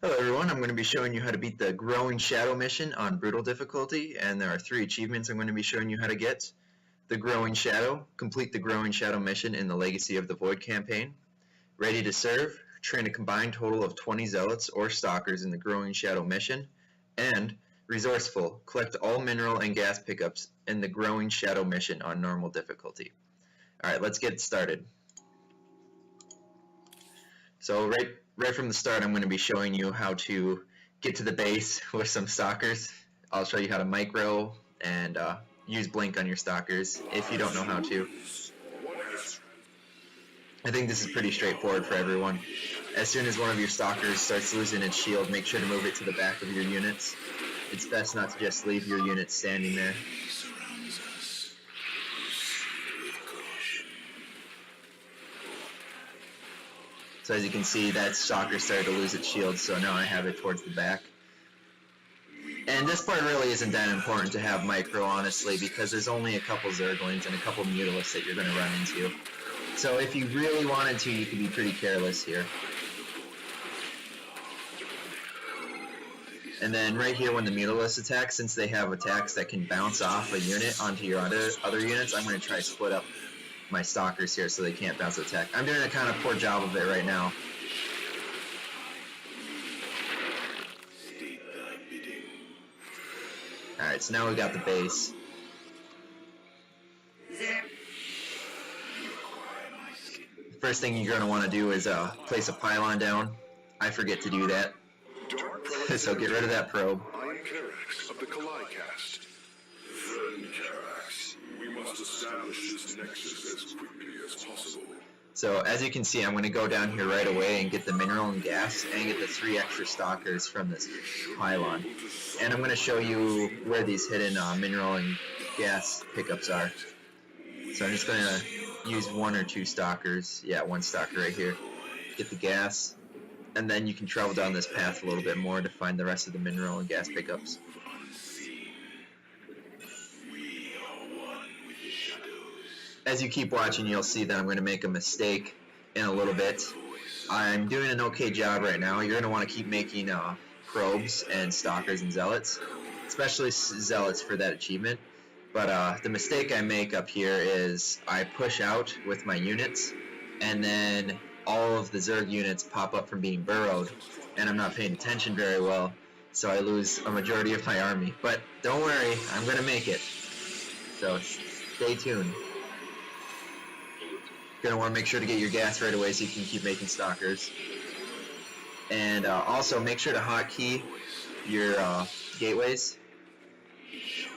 Hello everyone, I'm going to be showing you how to beat the Growing Shadow mission on Brutal difficulty, and there are 3 achievements I'm going to be showing you how to get. The Growing Shadow, complete the Growing Shadow mission in the Legacy of the Void campaign. Ready to serve, train a combined total of 20 Zealots or Stalkers in the Growing Shadow mission. And Resourceful, collect all mineral and gas pickups in the Growing Shadow mission on normal difficulty. Alright, let's get started. So right from the start, I'm going to be showing you how to get to the base with some stalkers. I'll show you how to micro and use blink on your stalkers if you don't know how to. I think this is pretty straightforward for everyone. As soon as one of your stalkers starts losing its shield, make sure to move it to the back of your units. It's best not to just leave your units standing there. So as you can see, that stalker started to lose its shield, so now I have it towards the back. And this part really isn't that important to have micro, honestly, because there's only a couple Zerglings and a couple Mutalisks that you're going to run into. So if you really wanted to, you could be pretty careless here. And then right here when the Mutalisks attack, since they have attacks that can bounce off a unit onto your other units, I'm going to try to split up my stalkers here so they can't bounce attack. I'm doing a kind of poor job of it right now. Alright, so now we got the base. The first thing you're going to want to do is place a pylon down. I forget to do that. So get rid of that probe. I'm Carax of the Cast. Friend Carax, we must establish this nexus as quickly as possible. So as you can see, I'm going to go down here right away and get the mineral and gas and get the 3 extra stalkers from this pylon. And I'm going to show you where these hidden mineral and gas pickups are. So I'm just going to use 1 or 2 stalkers. Yeah, 1 stalker right here. Get the gas. And then you can travel down this path a little bit more to find the rest of the mineral and gas pickups. As you keep watching, you'll see that I'm going to make a mistake in a little bit. I'm doing an okay job right now. You're going to want to keep making probes and stalkers and zealots, especially zealots for that achievement. But the mistake I make up here is I push out with my units, and then all of the Zerg units pop up from being burrowed, and I'm not paying attention very well, so I lose a majority of my army. But don't worry, I'm going to make it. So stay tuned. You're going to want to make sure to get your gas right away so you can keep making stalkers. And also make sure to hotkey your gateways.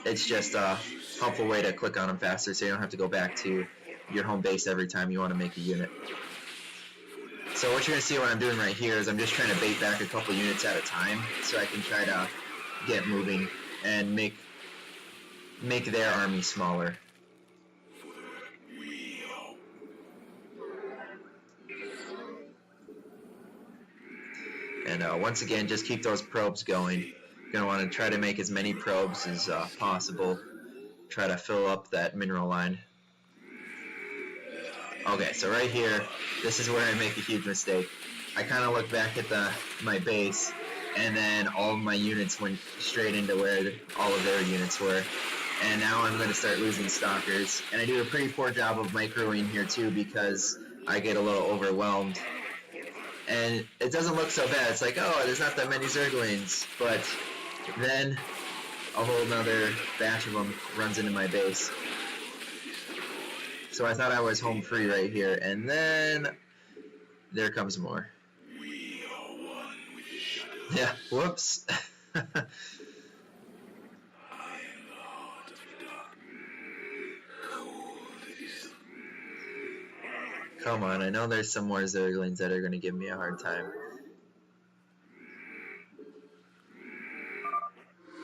It's just a helpful way to click on them faster so you don't have to go back to your home base every time you want to make a unit. So what you're going to see what I'm doing right here is I'm just trying to bait back a couple units at a time so I can try to get moving and make their army smaller. And once again, just keep those probes going. You're going to want to try to make as many probes as possible. Try to fill up that mineral line. Okay, so right here, this is where I make a huge mistake. I kind of look back at my base, and then all of my units went straight into where all of their units were. And now I'm going to start losing stalkers. And I do a pretty poor job of microing here too because I get a little overwhelmed. And it doesn't look so bad. It's like, oh, there's not that many Zerglings. But then a whole nother batch of them runs into my base. So I thought I was home free right here, and then there comes more. We are one with the shadows. Yeah, whoops. I am the heart of the dark. Cold is. Come on, I know there's some more Zerglings that are going to give me a hard time.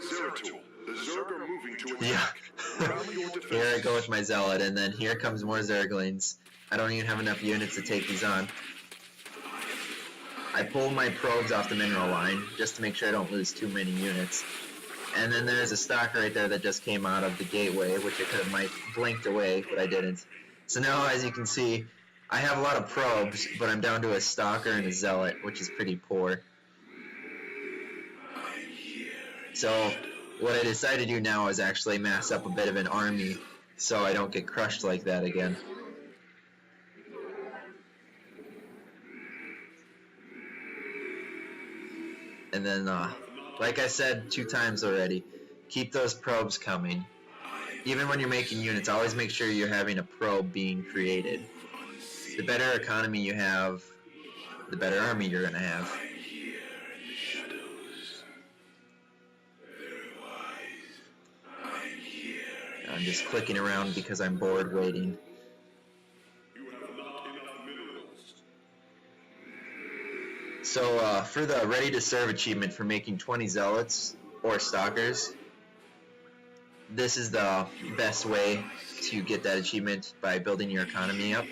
Zeratul, the Zerg are moving to Yeah. attack. Rally your defense. Here I go with my Zealot, and then here comes more Zerglings. I don't even have enough units to take these on. I pull my probes off the mineral line, just to make sure I don't lose too many units. And then there's a stalker right there that just came out of the gateway, which I could have blinked away, but I didn't. So now, as you can see, I have a lot of probes, but I'm down to a stalker and a zealot, which is pretty poor. So what I decided to do now is actually mass up a bit of an army so I don't get crushed like that again. And then, like I said 2 times already, keep those probes coming. Even when you're making units, always make sure you're having a probe being created. The better economy you have, the better army you're going to have. I'm just clicking around because I'm bored waiting. So for the Ready to Serve achievement for making 20 Zealots or Stalkers, this is the best way to get that achievement by building your economy up.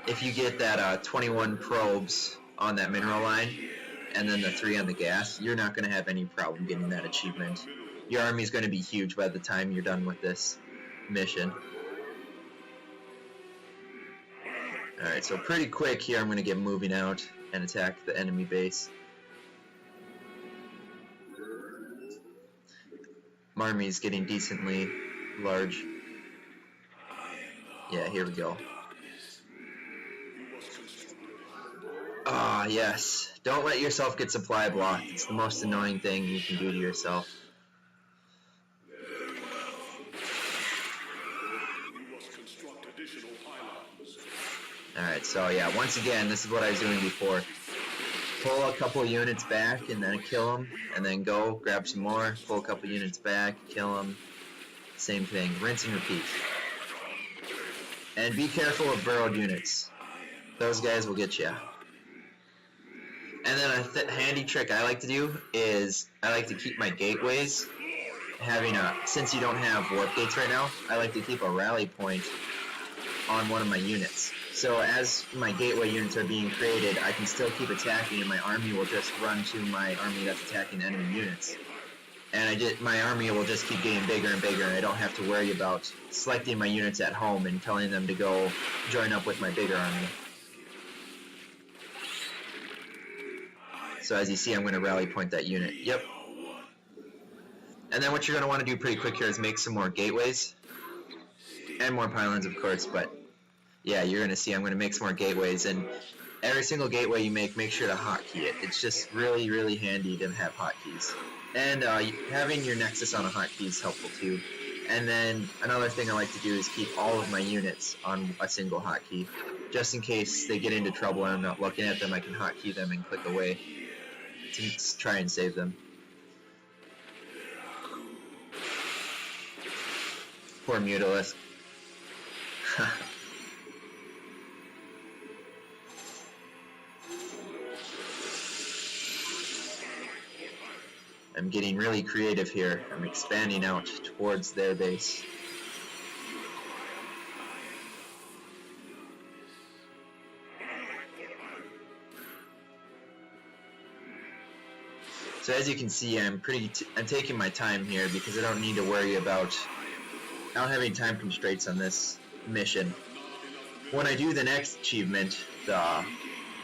If you get that 21 probes on that mineral line and then the 3 on the gas, you're not going to have any problem getting that achievement. Your army is going to be huge by the time you're done with this mission. Alright, so pretty quick here I'm going to get moving out and attack the enemy base. My army is getting decently large. Yeah, here we go. Ah, yes. Don't let yourself get supply blocked. It's the most annoying thing you can do to yourself. Alright, so yeah, once again, this is what I was doing before. Pull a couple units back and then kill them, and then go, grab some more, pull a couple units back, kill them. Same thing, rinse and repeat. And be careful of burrowed units. Those guys will get you. And then a handy trick I like to do is I like to keep my gateways having since you don't have warp gates right now, I like to keep a rally point on one of my units. So as my gateway units are being created, I can still keep attacking and my army will just run to my army that's attacking enemy units. And my army will just keep getting bigger and bigger, and I don't have to worry about selecting my units at home and telling them to go join up with my bigger army. So as you see, I'm going to rally point that unit. Yep. And then what you're going to want to do pretty quick here is make some more gateways. And more pylons, of course, but yeah, you're going to see I'm going to make some more gateways. And every single gateway you make sure to hotkey it. It's just really, really handy to have hotkeys. And having your nexus on a hotkey is helpful too. And then another thing I like to do is keep all of my units on a single hotkey. Just in case they get into trouble and I'm not looking at them, I can hotkey them and click away to try and save them. Poor Mutalisk. I'm getting really creative here. I'm expanding out towards their base. So as you can see, I'm taking my time here because I don't need to worry about. I don't have any time constraints on this mission. When I do the next achievement, the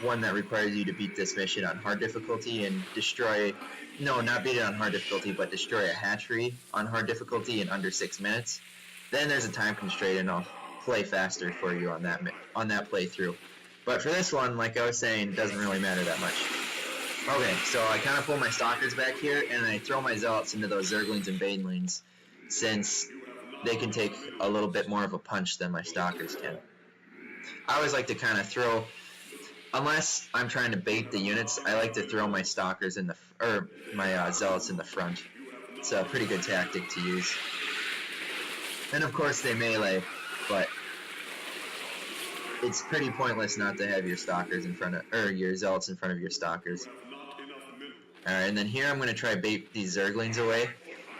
one that requires you to beat this mission on hard difficulty and destroy, no, not beat it on hard difficulty, but destroy a hatchery on hard difficulty in under 6 minutes, then there's a time constraint and I'll play faster for you on that playthrough. But for this one, like I was saying, it doesn't really matter that much. Okay, so I kind of pull my stalkers back here and I throw my zealots into those zerglings and banelings, since they can take a little bit more of a punch than my stalkers can. I always like to kind of throw, unless I'm trying to bait the units, I like to throw my stalkers in my zealots in the front. It's a pretty good tactic to use. And of course they melee, but it's pretty pointless not to have your stalkers in front of, or your zealots in front of your stalkers. Alright, and then here I'm going to try bait these zerglings away.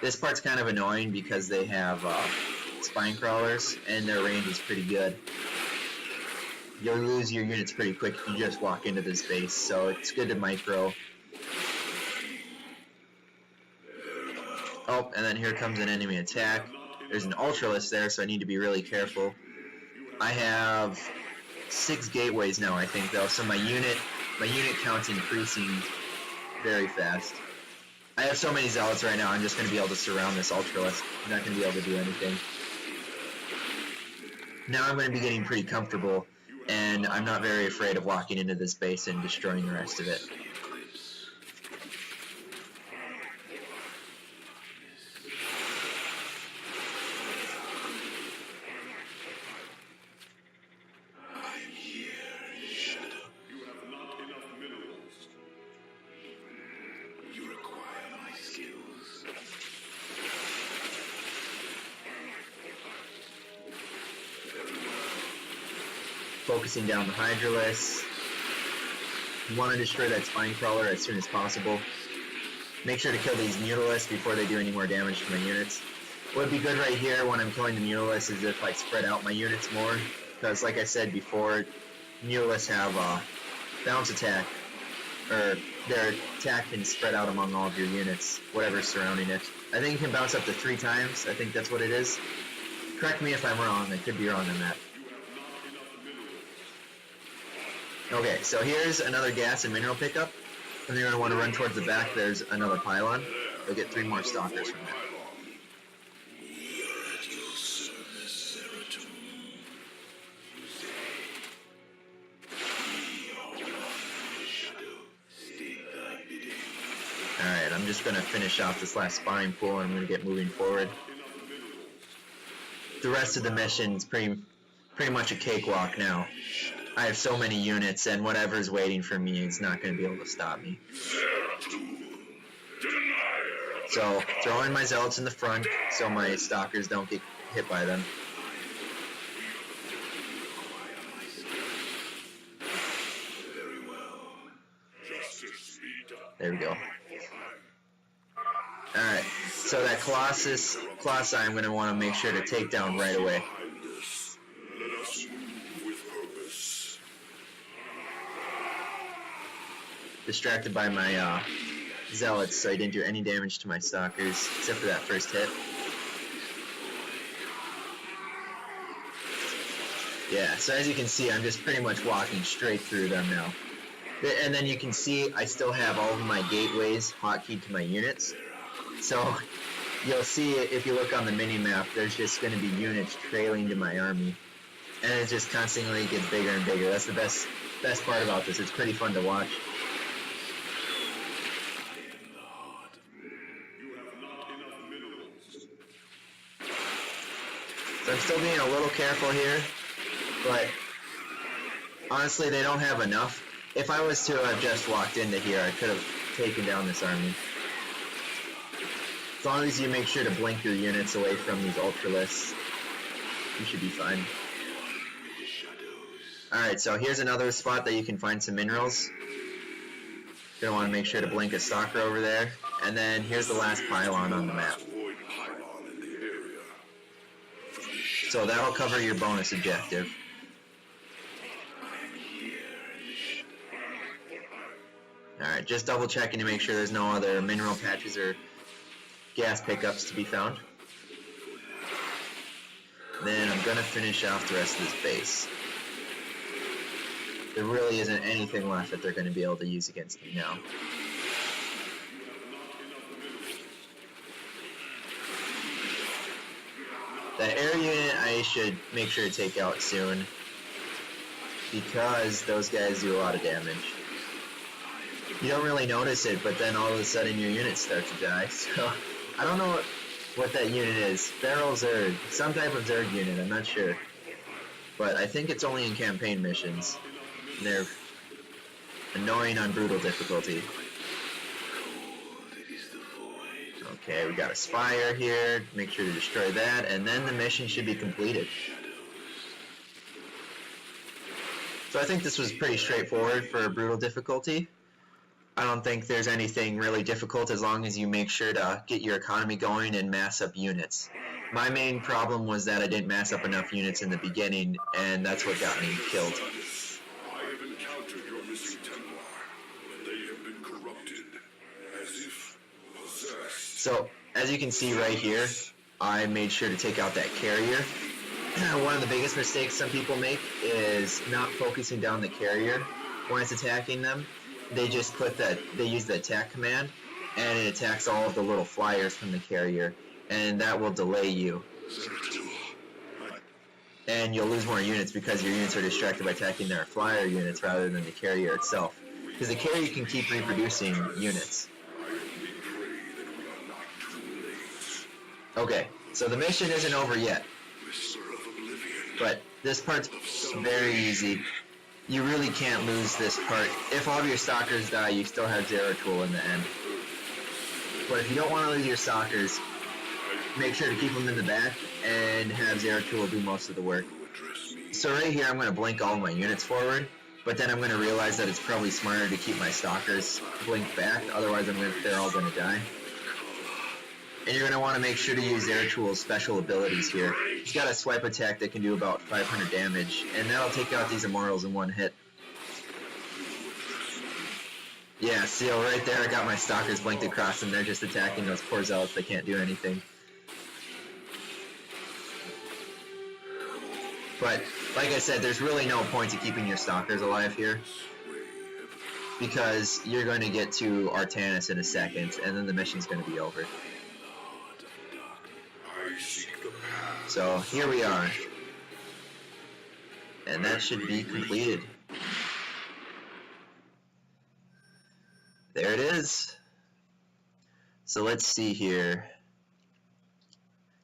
This part's kind of annoying because they have spine crawlers and their range is pretty good. You'll lose your units pretty quick if you just walk into this base, so it's good to micro. Oh, and then here comes an enemy attack. There's an Ultralist there, so I need to be really careful. I have 6 gateways now, I think, though, so my unit count's increasing very fast. I have so many zealots right now, I'm just going to be able to surround this Ultralisk. I'm not going to be able to do anything. Now I'm going to be getting pretty comfortable, and I'm not very afraid of walking into this base and destroying the rest of it. Focusing down the Hydralisk. You want to destroy that Spine Crawler as soon as possible. Make sure to kill these Mutalisks before they do any more damage to my units. What would be good right here when I'm killing the Mutalisks is if I spread out my units more, because like I said before, Mutalisks have bounce attack, or their attack can spread out among all of your units, whatever's surrounding it. I think it can bounce up to 3 times, I think that's what it is. Correct me if I'm wrong, I could be wrong on that. Okay, so here's another gas and mineral pickup, and you're going to want to run towards the back. There's another pylon. You'll get 3 more stalkers from that. Alright, I'm just going to finish off this last spine pool, and I'm going to get moving forward. The rest of the mission's pretty much a cakewalk now. I have so many units, and whatever's waiting for me is not going to be able to stop me. So, throwing my zealots in the front so my stalkers don't get hit by them. There we go. Alright, so that Colossi I'm going to want to make sure to take down right away. Distracted by my zealots, so I didn't do any damage to my stalkers, except for that first hit. Yeah, so as you can see, I'm just pretty much walking straight through them now. And then you can see I still have all of my gateways hotkeyed to my units. So you'll see if you look on the mini-map, there's just going to be units trailing to my army. And it just constantly gets bigger and bigger. That's the best part about this. It's pretty fun to watch. So I'm still being a little careful here, but honestly they don't have enough. If I was to have just walked into here, I could have taken down this army. As long as you make sure to blink your units away from these Ultralisks, you should be fine. Alright, so here's another spot that you can find some minerals. You're going to want to make sure to blink a stalker over there. And then here's the last pylon on the map. So that'll cover your bonus objective. Alright, just double checking to make sure there's no other mineral patches or gas pickups to be found. Then I'm going to finish off the rest of this base. There really isn't anything left that they're going to be able to use against me now. That air unit I should make sure to take out soon, because those guys do a lot of damage. You don't really notice it, but then all of a sudden your units start to die. So I don't know what that unit is. Feral Zerg, some type of Zerg unit, I'm not sure. But I think it's only in campaign missions. They're annoying on brutal difficulty. Okay, we got a Spire here. Make sure to destroy that, and then the mission should be completed. So I think this was pretty straightforward for brutal difficulty. I don't think there's anything really difficult as long as you make sure to get your economy going and mass up units. My main problem was that I didn't mass up enough units in the beginning, and that's what got me killed. I have encountered your missing Templar, and they have been corrupted, as if possessed. So, as you can see right here, I made sure to take out that carrier. One of the biggest mistakes some people make is not focusing down the carrier when it's attacking them. They just click that, they use the attack command, and it attacks all of the little flyers from the carrier, and that will delay you. And you'll lose more units because your units are distracted by attacking their flyer units rather than the carrier itself. Because the carrier can keep reproducing units. Okay, so the mission isn't over yet. But this part's very easy. You really can't lose this part. If all of your stalkers die, you still have Zeratul in the end. But if you don't want to lose your stalkers, make sure to keep them in the back and have Zeratul do most of the work. So right here I'm going to blink all of my units forward, but then I'm going to realize that it's probably smarter to keep my stalkers blinked back, otherwise they're all going to die. And you're going to want to make sure to use Zeratul's special abilities here. He's got a swipe attack that can do about 500 damage, and that'll take out these Immortals in one hit. Yeah, see, right there I got my stalkers blinked across and they're just attacking those poor zealots that can't do anything. But, like I said, there's really no point to keeping your stalkers alive here, because you're going to get to Artanis in a second, and then the mission's going to be over. So, here we are. And that should be completed. There it is. So let's see here.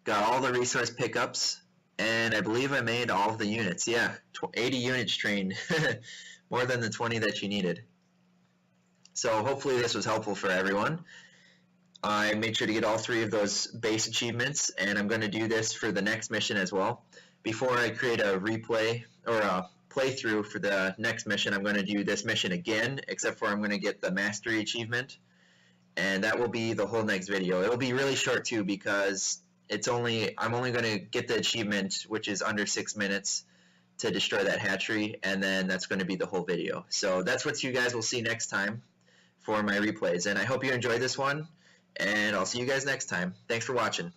Got all the resource pickups. And I believe I made all of the units. Yeah, 80 units trained. More than the 20 that you needed. So hopefully this was helpful for everyone. I made sure to get all 3 of those base achievements, and I'm going to do this for the next mission as well. Before I create a replay or a playthrough for the next mission, I'm going to do this mission again, except for I'm going to get the mastery achievement, and that will be the whole next video. It'll be really short too, because I'm only going to get the achievement, which is under 6 minutes, to destroy that hatchery, and then that's going to be the whole video. So that's what you guys will see next time for my replays, and I hope you enjoyed this one, and I'll see you guys next time. Thanks for watching.